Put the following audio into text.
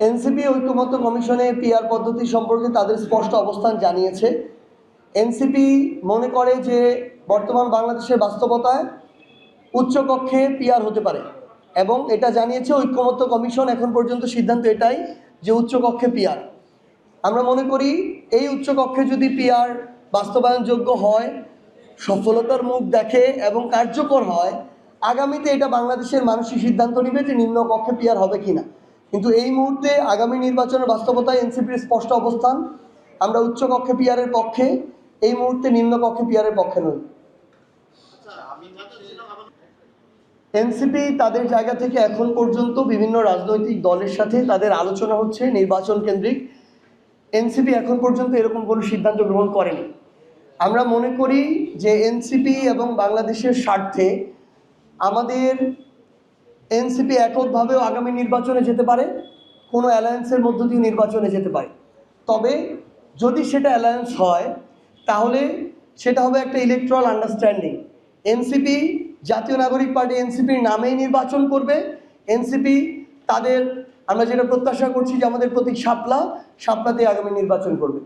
NCP ঐক্যমত্য কমিশনে PR পদ্ধতি সম্পর্কে তাদের স্পষ্ট অবস্থান জানিয়েছে। এনসিপি মনে করে যে বর্তমান বাংলাদেশের বাস্তবতায় উচ্চকক্ষে পিআর হতে পারে এবং এটা জানিয়েছে ঐক্যমত্য কমিশন। এখন পর্যন্ত সিদ্ধান্ত এটাই যে উচ্চকক্ষে পিআর। আমরা মনে করি এই উচ্চকক্ষে যদি পিআর বাস্তবায়নযোগ্য হয়, সফলতার মুখ দেখে এবং কার্যকর হয়, আগামীতে এটা বাংলাদেশের মানুষই সিদ্ধান্ত নেবে যে নিম্নকক্ষে পিআর হবে কিনা। কিন্তু এই মুহূর্তে আগামী নির্বাচনের বাস্তবতায় এনসিপির স্পষ্ট অবস্থান, আমরা উচ্চকক্ষে পিআরের পক্ষে, এই মুহূর্তে নিম্নকক্ষে পিআরের পক্ষে নই। এনসিপি তাদের জায়গা থেকে এখন পর্যন্ত বিভিন্ন রাজনৈতিক দলের সাথে তাদের আলোচনা হচ্ছে নির্বাচন কেন্দ্রিক। এনসিপি এখন পর্যন্ত এরকম কোনো সিদ্ধান্ত গ্রহণ করেনি। আমরা মনে করি যে এনসিপি এবং বাংলাদেশের স্বার্থে আমাদের এনসিপি এককভাবেও আগামী নির্বাচনে যেতে পারে, কোনো অ্যালায়েন্সের মধ্য দিয়ে নির্বাচনে যেতে পারে। তবে যদি সেটা অ্যালায়েন্স হয় তাহলে সেটা হবে একটা ইলেকট্রাল আন্ডারস্ট্যান্ডিং। এনসিপি, জাতীয় নাগরিক পার্টি এনসিপির নামেই নির্বাচন করবে। এনসিপি তাদের, আমরা যেটা প্রত্যাশা করছি যে আমাদের প্রতীক শাপলা, শাপলাতে আগামী নির্বাচন করবে।